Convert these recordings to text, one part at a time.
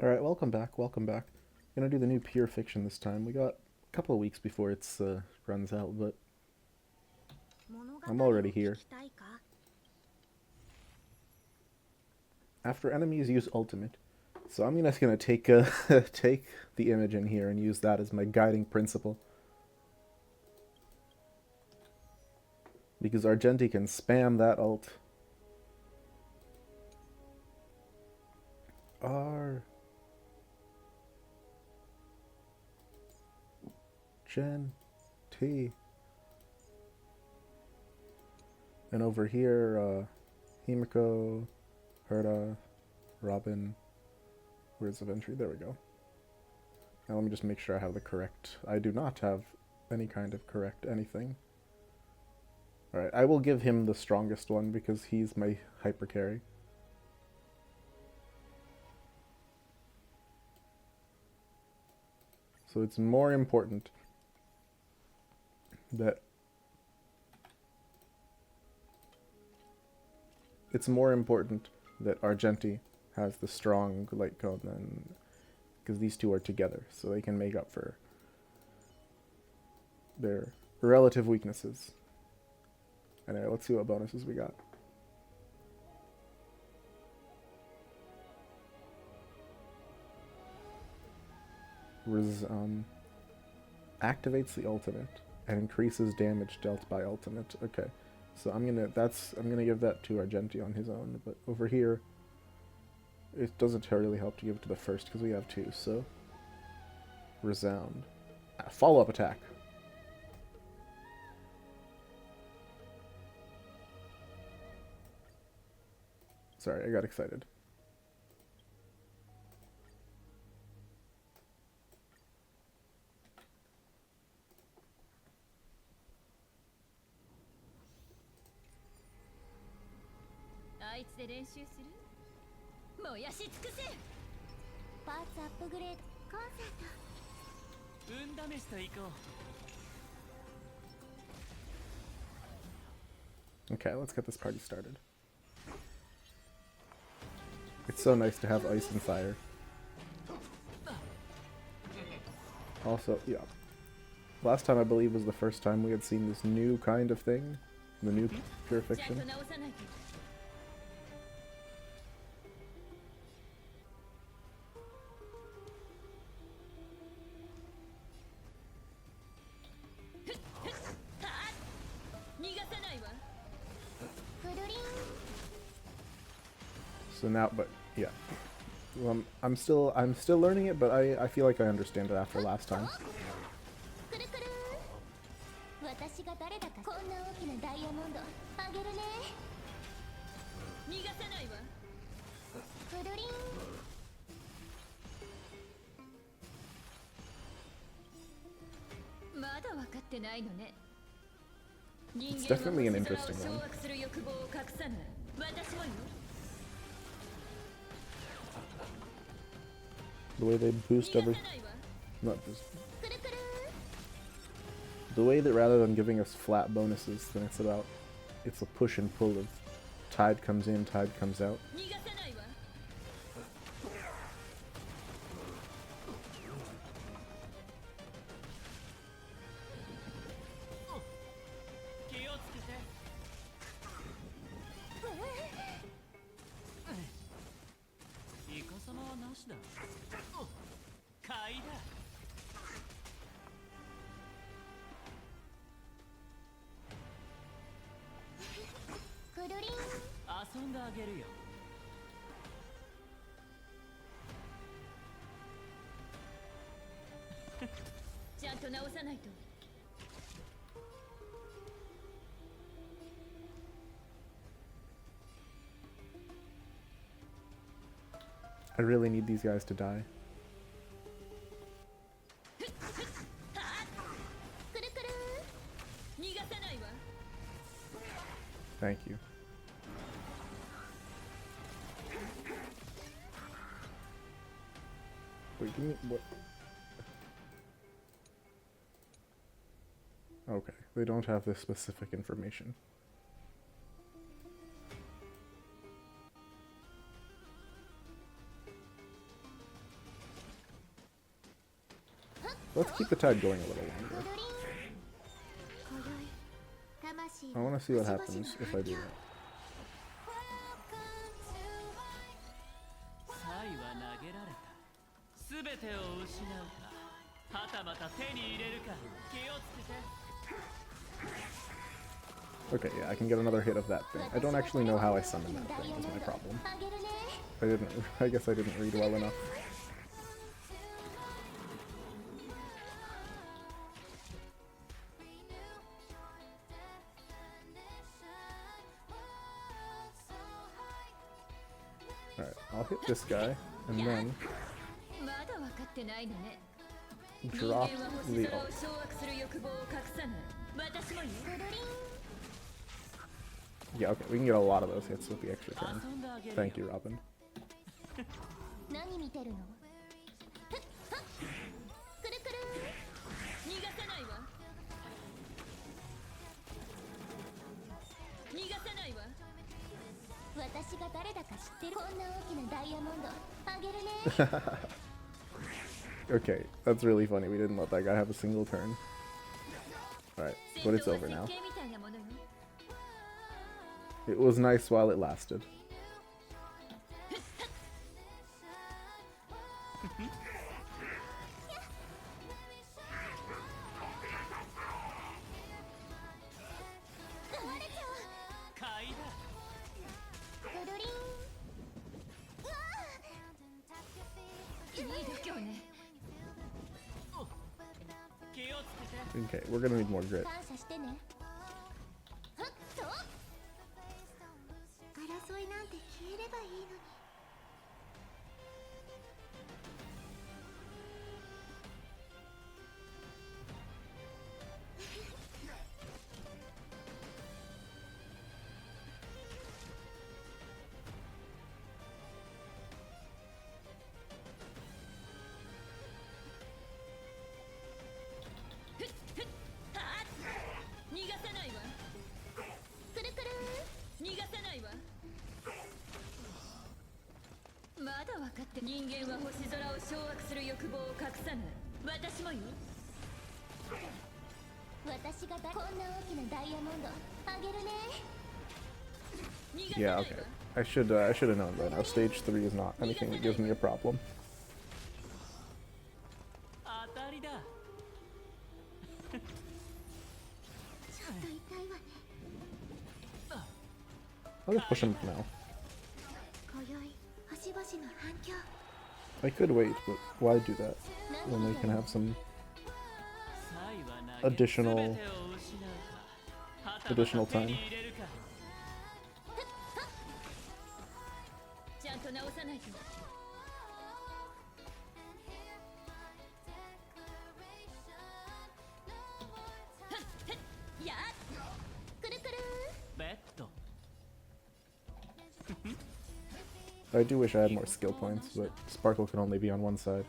Alright, welcome back, welcome back. Gonna do the new Pure Fiction this time. We got a couple of weeks before it's runs out, but I'm already here. After enemies use ultimate. So I'm just gonna take take the image in here and use that as my guiding principle. Because Argenti can spam that ult. Argenti. And over here, Himiko, Herta, Robin. Where's the entry? There we go. Now let me just make sure I have the correct... I do not have any kind of correct anything. Alright, I will give him the strongest one because he's my hyper carry. So it's more important that Argenti has the strong light cone than because these two are together, so they can make up for their relative weaknesses. Anyway, let's see what bonuses we got. Activates the ultimate and increases damage dealt by ultimate. Okay, so I'm gonna give that to Argenti on his own, but over here it doesn't really help to give it to the first because we have two. So Resound, follow-up attack. Sorry, I got excited. Okay, let's get this party started. It's so nice to have ice and fire. Also, yeah. Last time I believe was the first time we had seen this new kind of thing. The new Pure Fiction. So now, but yeah, well, I'm still learning it, but I feel like I understand it after last time. It's definitely an interesting one. The way they boost not boost. The way that rather than giving us flat bonuses, then it's a push and pull of tide comes in, tide comes out. I really need these guys to die. Thank you. Wait, give me what? Okay, they don't have this specific information. Let's keep the tide going a little longer. I want to see what happens if I do that. Okay, yeah, I can get another hit of that thing. I don't actually know how I summoned that thing, is my problem. I guess I didn't read well enough. Alright, I'll hit this guy, and then drop the ult. Yeah, okay, we can get a lot of those hits with the extra turn. Thank you, Robin. Okay, that's really funny. We didn't let that guy have a single turn. Alright, but it's over now. It was nice while it lasted. Okay, we're gonna need more grit. Yeah, okay. I should have known by now. Stage 3 is not anything that gives me a problem. I'll just push him now. I could wait, but why do that when they can have some additional time? I do wish I had more skill points, but Sparkle can only be on one side.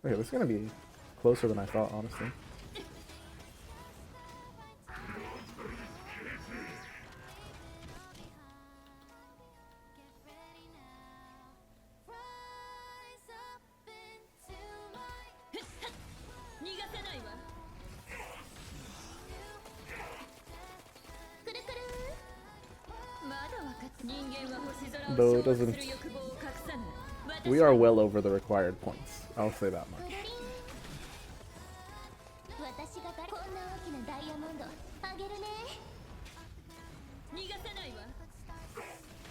Okay, this is gonna be closer than I thought, honestly. Though it doesn't... We are well over the required points. I'll say that much.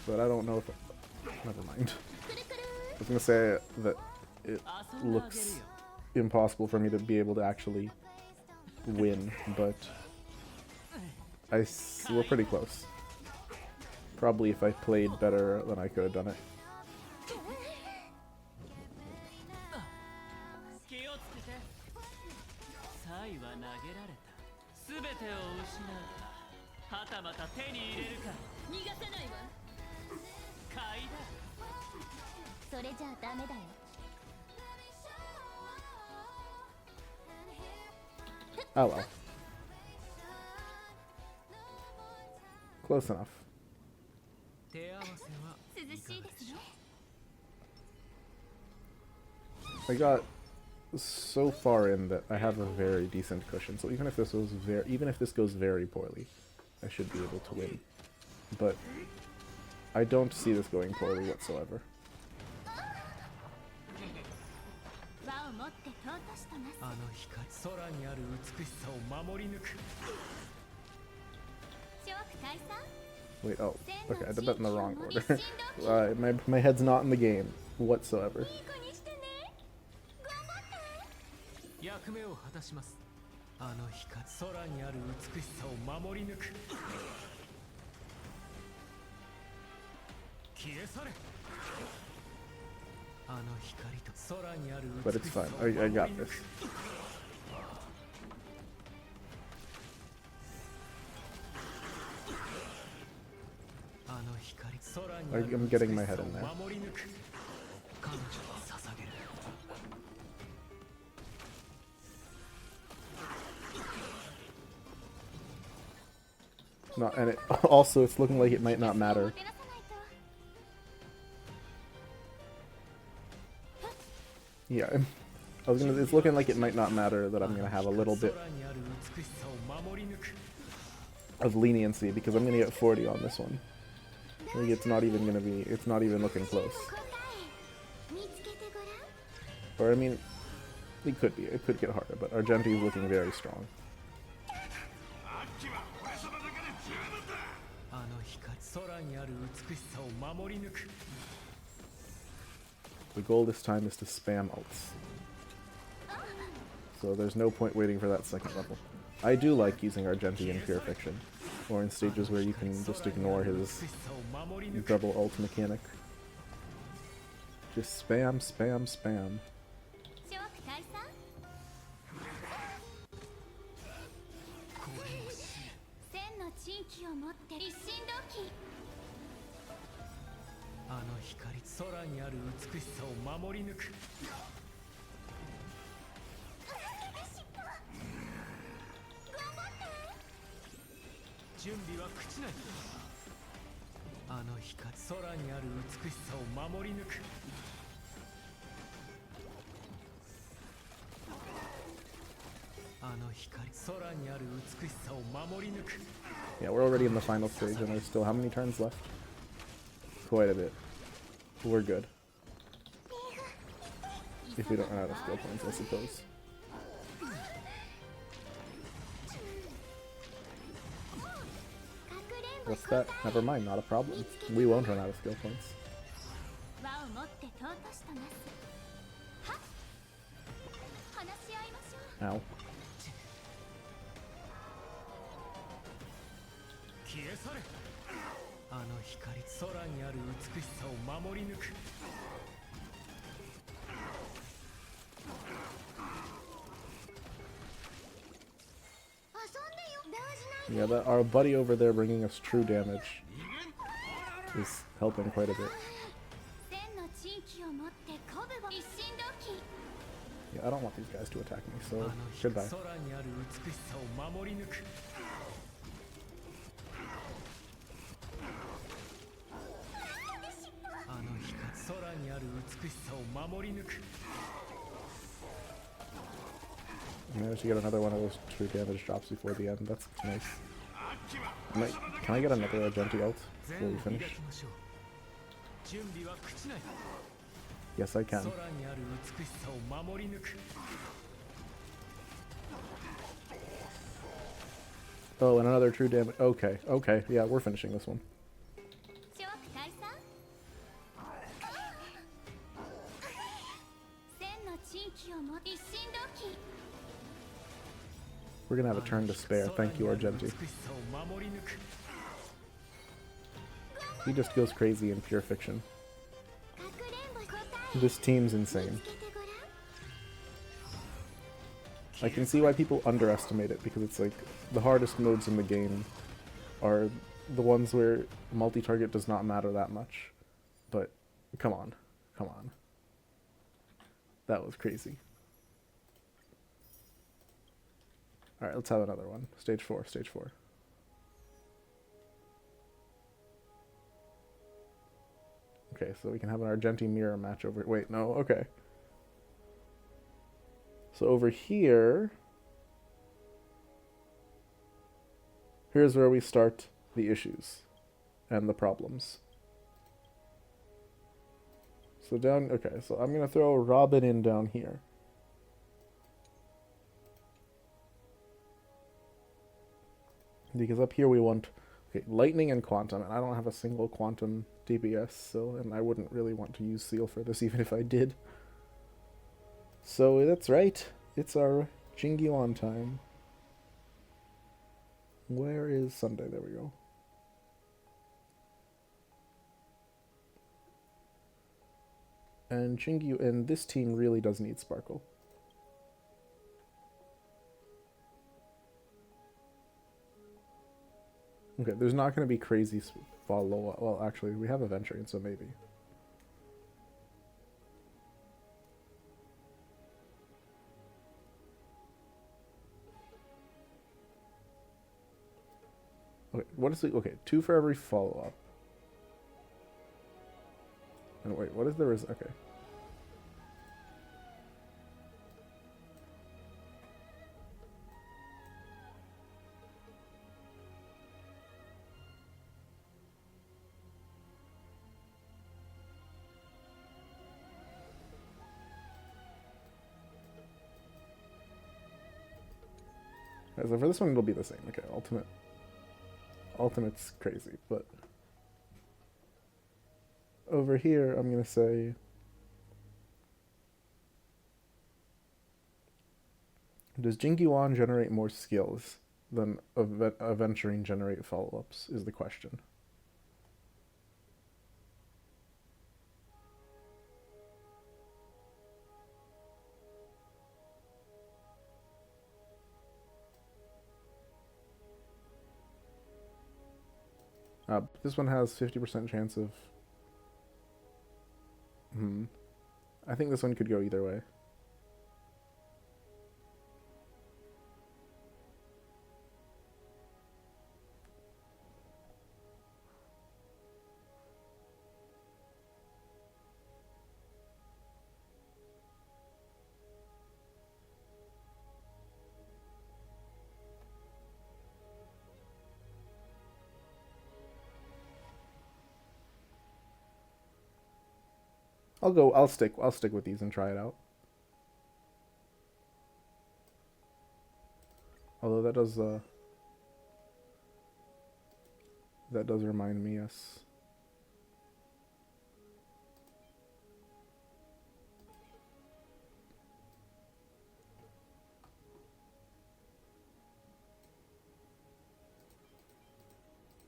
But I don't know if... Never mind. I was gonna say that it looks impossible for me to be able to actually win, but we're pretty close. Probably if I played better, then I could have done it. Oh well. Close enough. I got so far in that I have a very decent cushion, so even if this goes very poorly, I should be able to win. But I don't see this going poorly whatsoever. Wait, oh, okay, I did that in the wrong order. My head's not in the game whatsoever. But it's fine. I got this. I'm getting my head in there. No, and also it's looking like it might not matter. Yeah, it's looking like it might not matter that I'm gonna have a little bit of leniency because I'm gonna get 40 on this one. Like it's not even looking close. Or I mean, it could get harder, but Argenti is looking very strong. The goal this time is to spam ults. So there's no point waiting for that second level. I do like using Argenti in Pure Fiction, or in stages where you can just ignore his double ult mechanic. Just spam, spam, spam. Yeah, we're already in the final stage and there's still how many turns left? Quite a bit. We're good. If we don't run out of skill points, I suppose. What's that? Never mind, not a problem. We won't run out of skill points. Ow. Yeah, our buddy over there bringing us true damage is helping quite a bit. Yeah, I don't want these guys to attack me, so goodbye. I managed to get another one of those true damage drops before the end. That's nice. Can I get another Argenti ult before we finish? Yes, I can. Oh, and another true damage. Okay, okay, yeah, we're finishing this one. We're gonna have a turn to spare. Thank you, Argenti. He just goes crazy in Pure Fiction. This team's insane. I can see why people underestimate it, because it's like the hardest modes in the game are the ones where multi-target does not matter that much. But come on, come on. That was crazy. Alright, let's have another one. Stage 4, stage 4. Okay, so we can have an Argenti mirror match over... Wait, no, okay. So over here... Here's where we start the issues and the problems. So down... Okay, so I'm going to throw Robin in down here. Because up here we want... Okay, lightning and quantum, and I don't have a single quantum DPS, so, and I wouldn't really want to use seal for this even if I did. So that's right, it's our Jingyuan time. Where is Sunday? There we go. And Jingyu, and this team really does need Sparkle. Okay, there's not going to be crazy follow-up. Well, actually, we have a Venturing, so maybe. Okay, what is the... Okay, 2 for every follow-up. And wait, what is the okay. So for this one, it'll be the same. Okay, ultimate. Ultimate's crazy, but over here, I'm gonna say does Jingyuan generate more skills than Aventuring generate follow-ups is the question. This one has 50% chance of... I think this one could go either way. I'll stick with these and try it out. Although that does remind me, yes.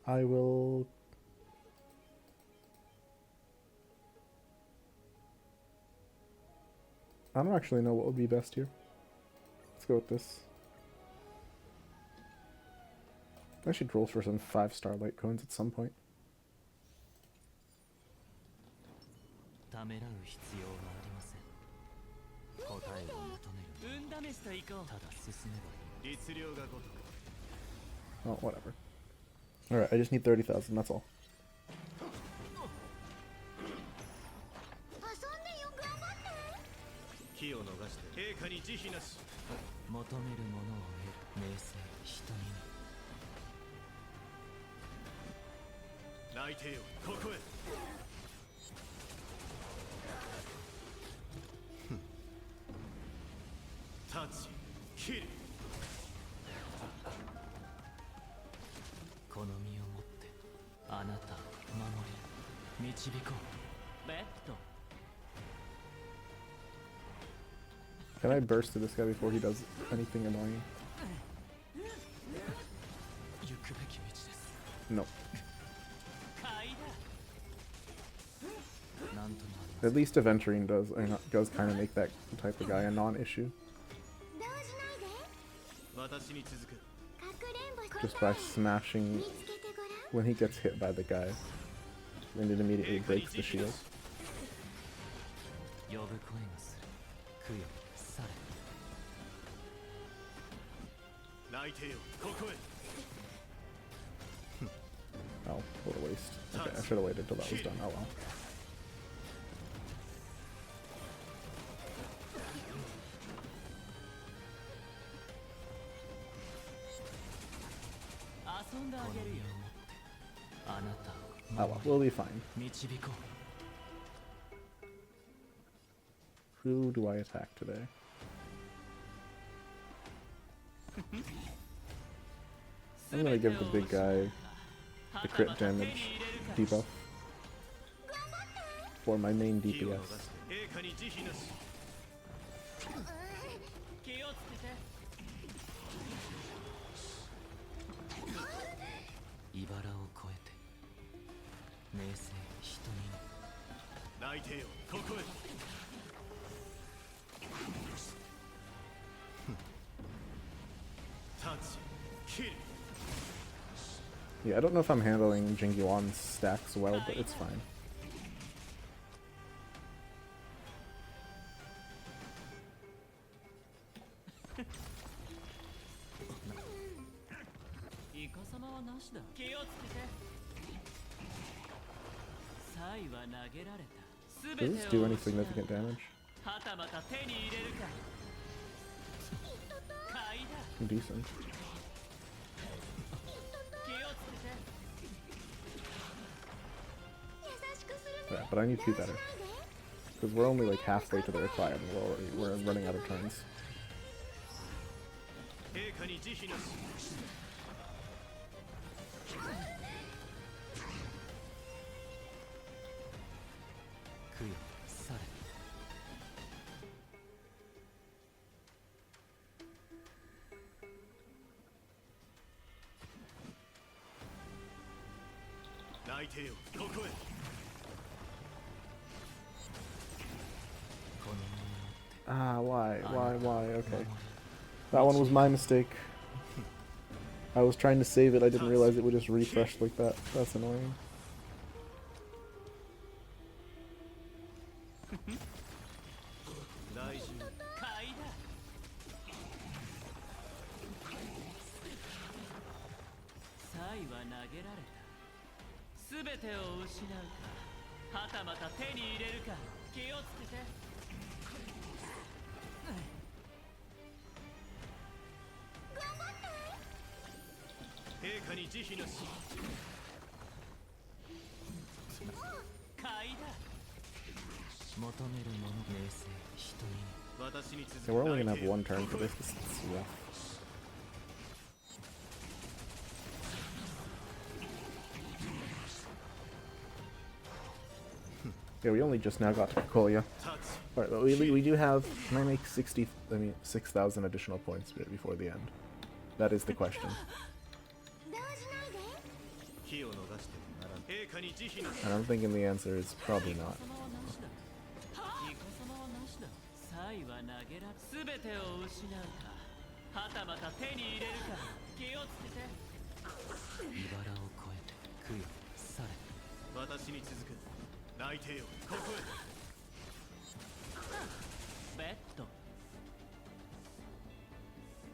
I will... I don't actually know what would be best here. Let's go with this. I should roll for some 5-star light coins at some point. Oh, whatever. Alright, I just need 30,000, that's all. Can I burst to this guy before he does anything annoying? No. At least Aventuring does kind of make that type of guy a non-issue. Just by smashing when he gets hit by the guy. And it immediately breaks the shield. Oh, what a waste. Okay, I should have waited till that was done. Oh well. Oh well, we'll be fine. Who do I attack today? I'm gonna give the big guy the crit damage debuff for my main DPS. Yeah, I don't know if I'm handling Jingyuan's stacks well, but it's fine. Does this do any significant damage? Decent. Yeah, but I need to be better. Because we're only like halfway to the required and we're running out of turns. Ah, why? Okay. That one was my mistake. I was trying to save it, I didn't realize it would just refresh like that. That's annoying. So we're only gonna have one turn for this. This is rough. Yeah, we only just now got to Kolia. Alright, but we do have... Can I make 6,000 additional points before the end? That is the question. And I'm thinking the answer is probably not.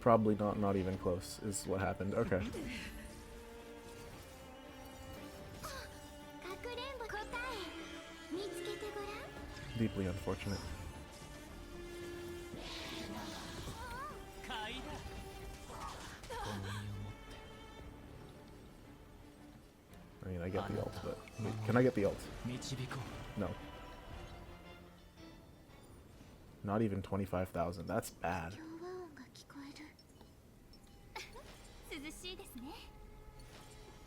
Probably not even close is what happened. Okay. Deeply unfortunate. I mean, I get the ult, but... Wait, can I get the ult? No. Not even 25,000. That's bad.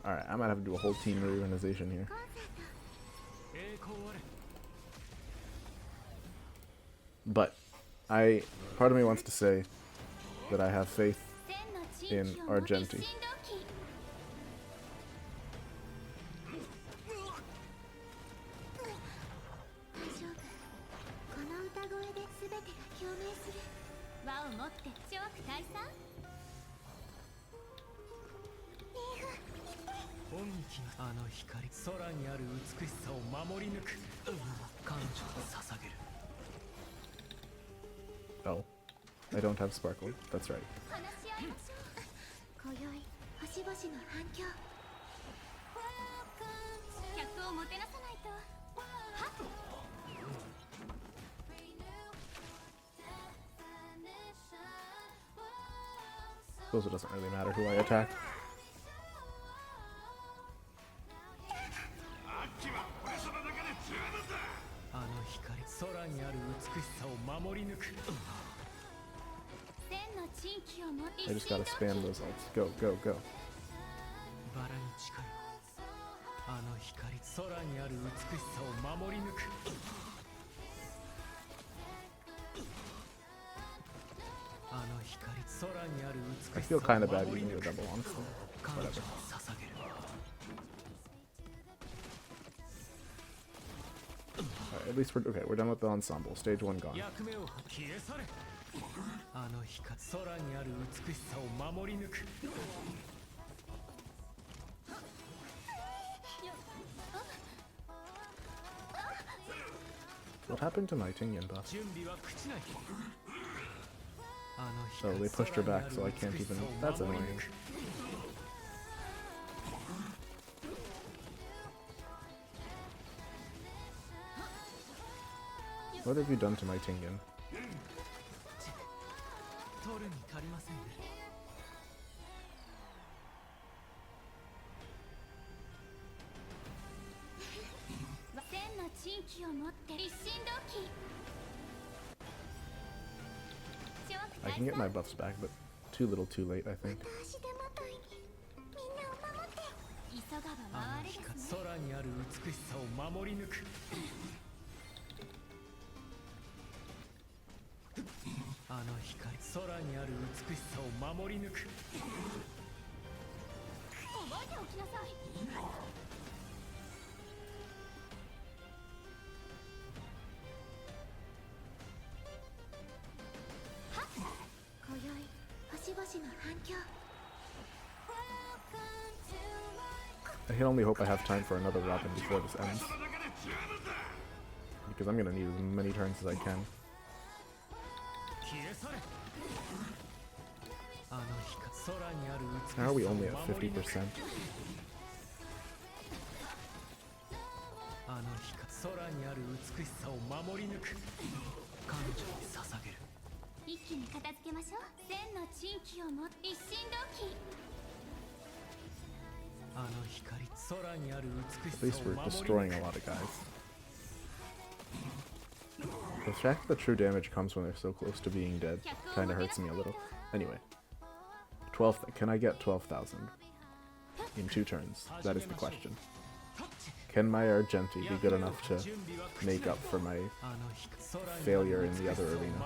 Alright, I might have to do a whole team reorganization here. But, part of me wants to say that I have faith in Argenti. Oh, I don't have Sparkle. That's right. Suppose it doesn't really matter who I attack. I just gotta spam those ults. Go, go, go. I feel kind of bad using the double, honestly. Whatever. Alright, at least we're okay. We're done with the ensemble. Stage 1 gone. What happened to my Tingyan buff? Oh, they pushed her back, so I can't even... That's annoying. What have you done to my Tingyan? I can get my buffs back, but too little too late, I think. I can only hope I have time for another Robin before this ends. Because I'm gonna need as many turns as I can. How are we only at 50%? At least we're destroying a lot of guys. The fact that true damage comes when they're so close to being dead kinda hurts me a little. Anyway. 12th, can I get 12,000 in 2 turns? That is the question. Can my Argenti be good enough to make up for my failure in the other arena?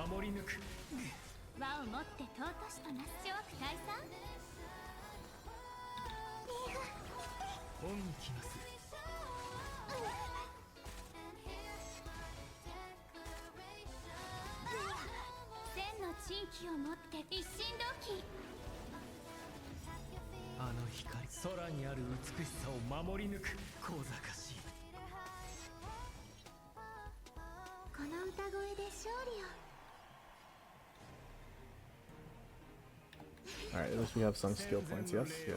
Alright, at least we have some skill points, yes? Yeah.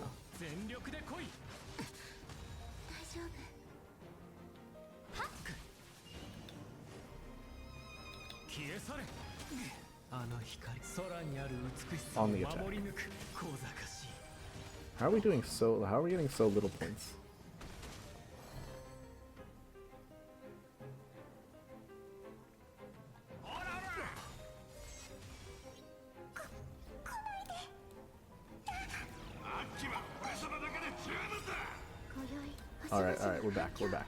On the attack. How are we getting so little points? Alright, we're back.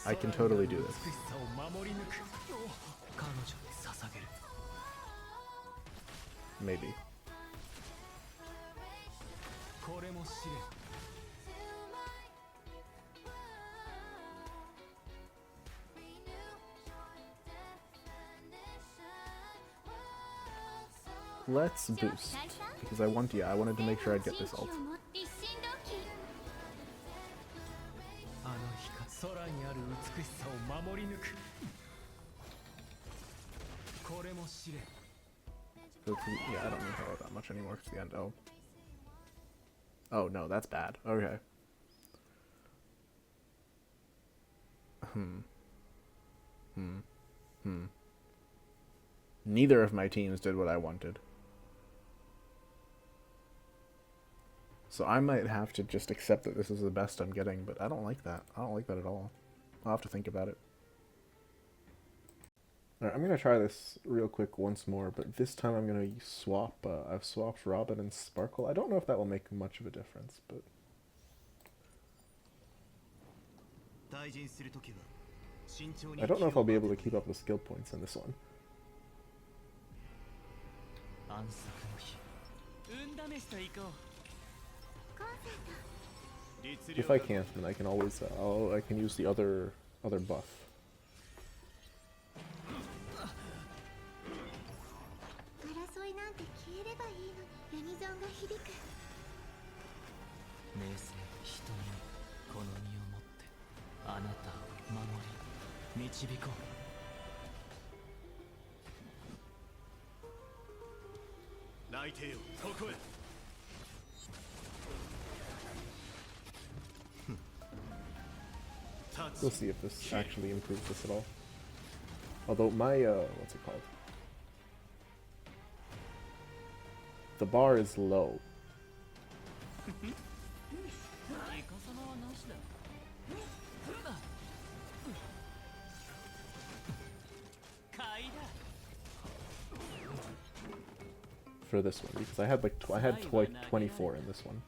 I can totally do this. Maybe. Let's boost, because I wanted to make sure I'd get this ult. Yeah, I don't need to roll that much anymore to the end. Oh no, that's bad. Okay. Neither of my teams did what I wanted. So I might have to just accept that this is the best I'm getting, but I don't like that. I don't like that at all. I'll have to think about it. Alright, I'm gonna try this real quick once more, but this time I'm gonna swap, I've swapped Robin and Sparkle. I don't know if that will make much of a difference, but... I don't know if I'll be able to keep up the skill points in this one. If I can't, then I can always, I can use the other buff. We'll see if this actually improves this at all. Although my, what's it called? The bar is low. For this one, because I had like 24 in this one.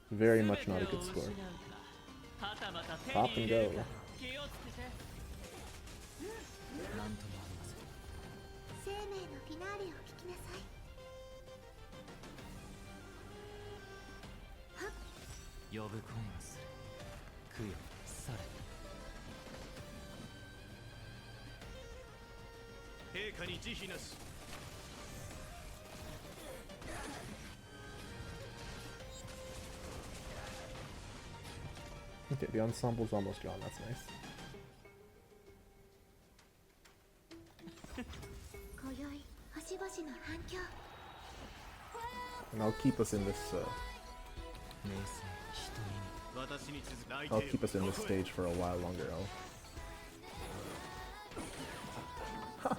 Very much not a good score. Pop and go. Okay, the ensemble's almost gone, that's nice. And I'll keep us in this, I'll keep us in this stage for a while longer, Huh.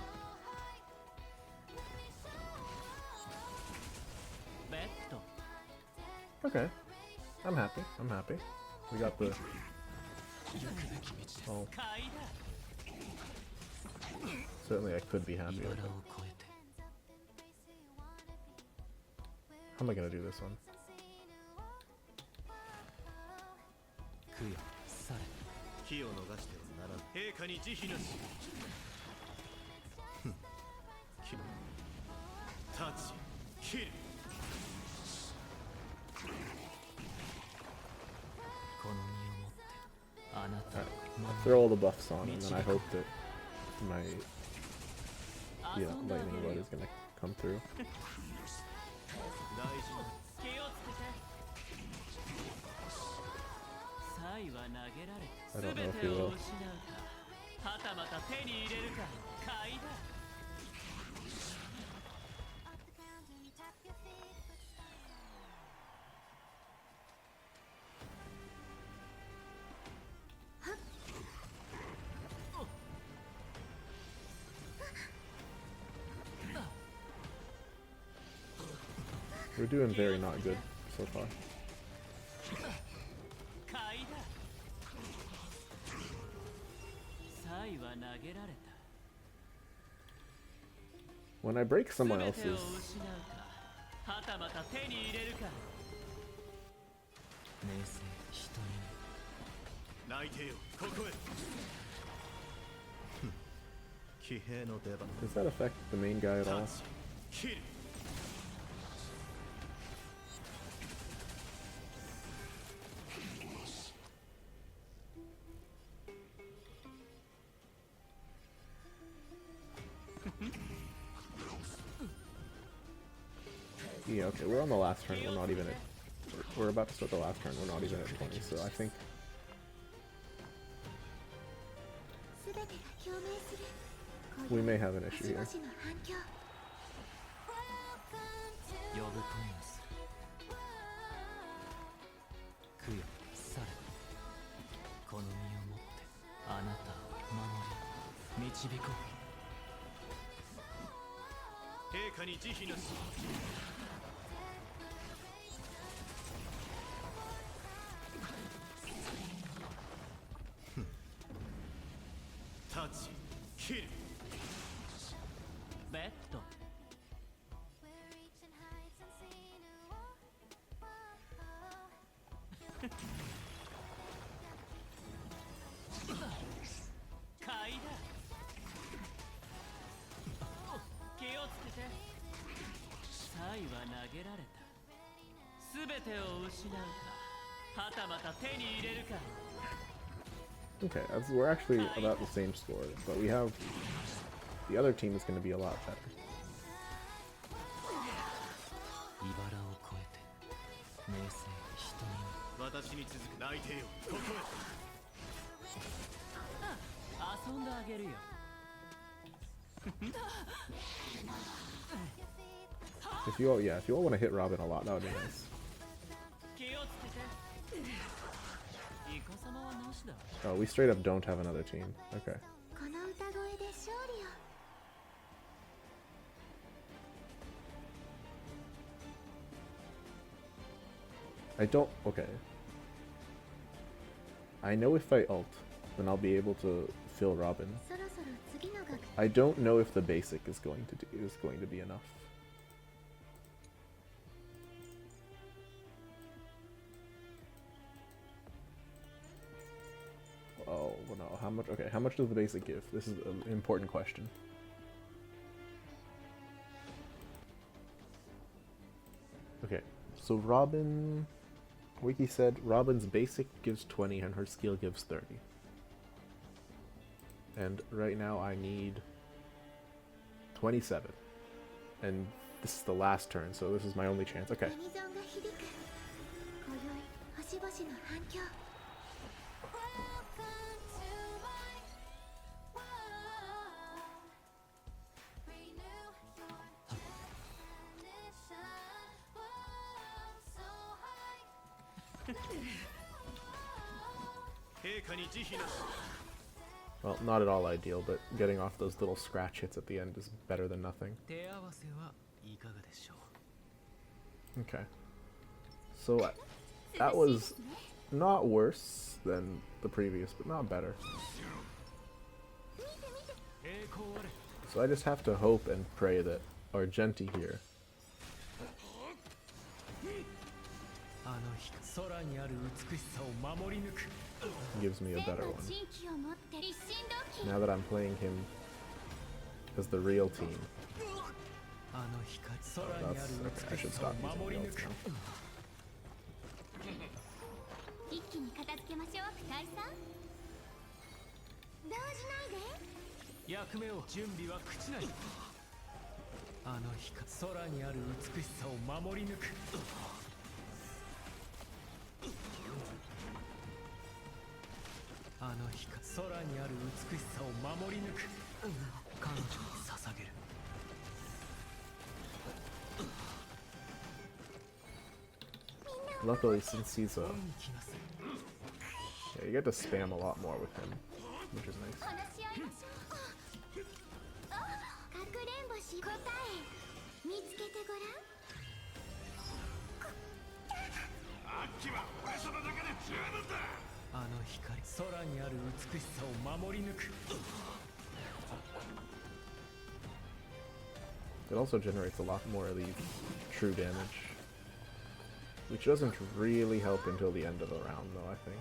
Okay. I'm happy. I'm happy. We got the... Oh. Certainly I could be happy with it. How am I gonna do this one? Alright, I'll throw all the buffs on, and then I hope that my lightning blood is gonna come through. I don't know if he will. We're doing very not good so far. When I break someone else's... Does that affect the main guy at all? Yeah, okay, we're on the last turn, we're not even at... We're about to start the last turn, we're not even at 20, so I think... we may have an issue here. Okay, we're actually about the same score, but we have the other team is going to be a lot better. If you all want to hit Robin a lot, that would be nice. Oh, we straight up don't have another team. Okay. Okay. I know if I ult, then I'll be able to fill Robin. I don't know if the basic is going to be enough. Oh, well, no. How much? Okay, how much does the basic give? This is an important question. Okay, so Robin... Wiki said Robin's basic gives 20 and her skill gives 30. And right now I need 27. And this is the last turn, so this is my only chance. Okay. Well, not at all ideal, but getting off those little scratch hits at the end is better than nothing. Okay. So that was not worse than the previous, but not better. So I just have to hope and pray that Argenti here gives me a better one. Now that I'm playing him as the real team. Oh, okay, I should stop using the ults now. Luckily, since he's yeah, you get to spam a lot more with him, which is nice. It also generates a lot more of the true damage, which doesn't really help until the end of the round, though, I think.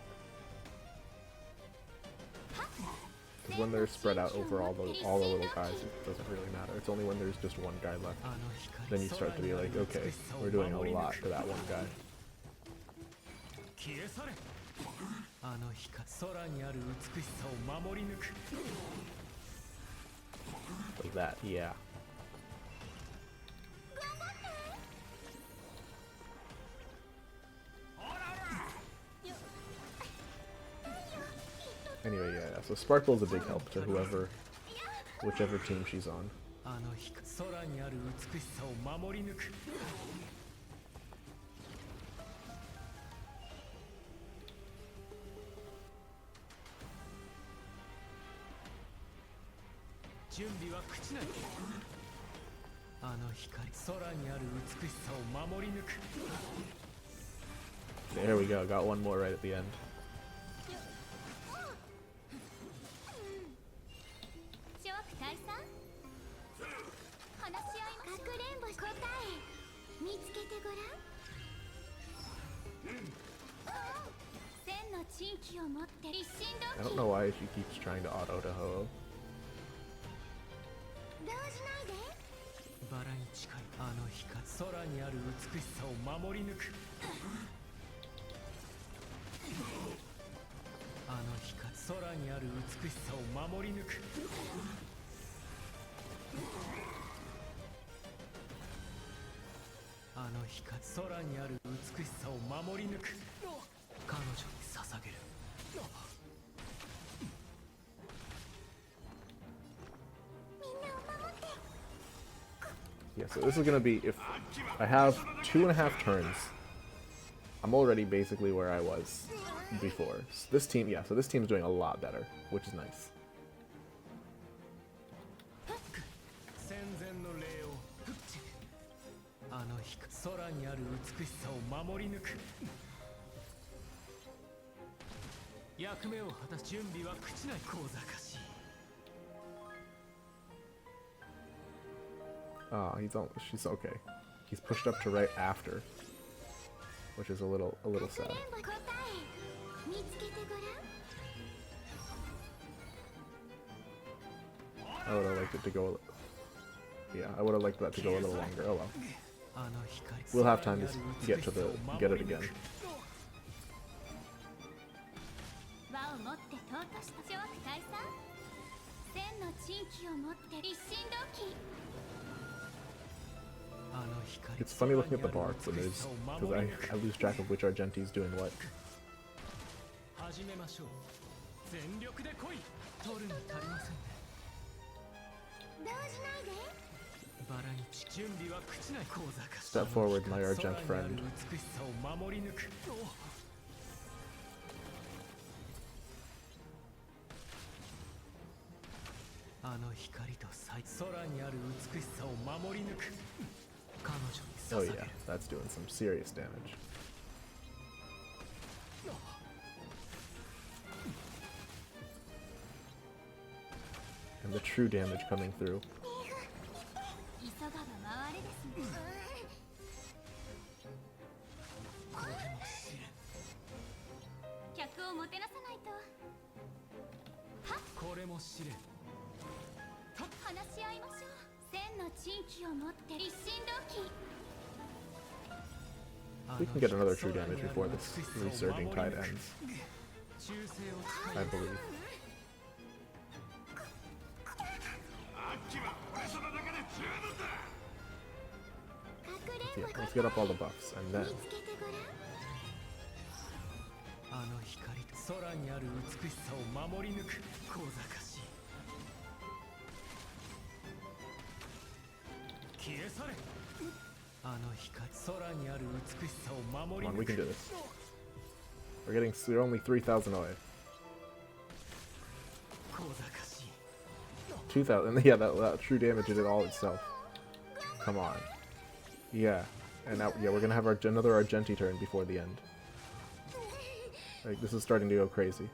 Because when they're spread out over all the little guys, it doesn't really matter. It's only when there's just one guy left. Then you start to be like, okay, we're doing a lot to that one guy. Like that, yeah. Anyway, yeah, so Sparkle's a big help to whichever team she's on. There we go, got one more right at the end. I don't know why she keeps trying to auto to Ho. バラに近いあの光空にある美しさを守り抜くあの光空にある美しさを守り抜くあの光空にある美しさを守り抜く彼女に捧げる Yeah, so this is gonna be, if I have 2.5 turns, I'm already basically where I was before. So this team, yeah, so this team's doing a lot better, which is nice. 戦前の礼をあの光空にある美しさを守り抜く役目を果たす準備は朽ちない小賢しい Ah, she's okay. He's pushed up to right after, which is a little sad. I would have liked it to go. Yeah, I would have liked that to go a little longer. Oh well. We'll have time to get it again. It's funny looking at the bar because I lose track of which Argenti's doing what. Step forward, my Argent friend. Oh yeah, that's doing some serious damage. And the true damage coming through. We can get another true damage before this resurging tide ends, I believe. Yeah, let's get up all the buffs, and then... Come on, we can do this. We're only 3,000 away. 2,000, yeah, that true damage did it all itself. Come on. Yeah, and now, yeah, we're gonna have another Argenti turn before the end. Like, this is starting to go crazy.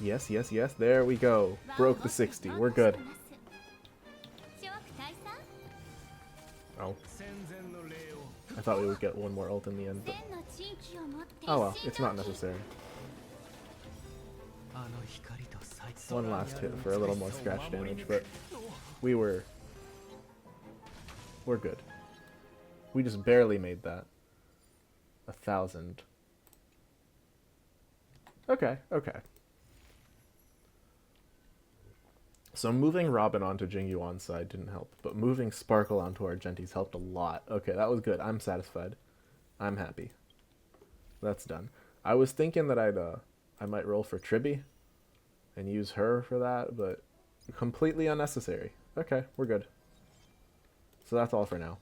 Yes, yes, yes, there we go. Broke the 60, we're good. Oh. I thought we would get one more ult in the end, but... Oh well, it's not necessary. One last hit for a little more scratch damage, but we're good. We just barely made that. 1,000. Okay, okay. So moving Robin onto Jingyuan's side didn't help, but moving Sparkle onto Argenti's helped a lot. Okay, that was good. I'm satisfied. I'm happy. That's done. I was thinking that I might roll for Tribby and use her for that, but completely unnecessary. Okay, we're good. So that's all for now.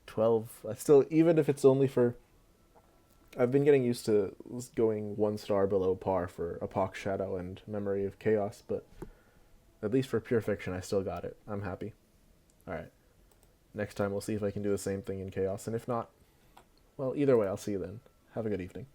12. I still, even if it's only for... I've been getting used to going 1 star below par for Epoch Shadow and Memory of Chaos, but at least for Pure Fiction, I still got it. I'm happy. Alright. Next time we'll see if I can do the same thing in Chaos, and if not, Well, either way, I'll see you then. Have a good evening.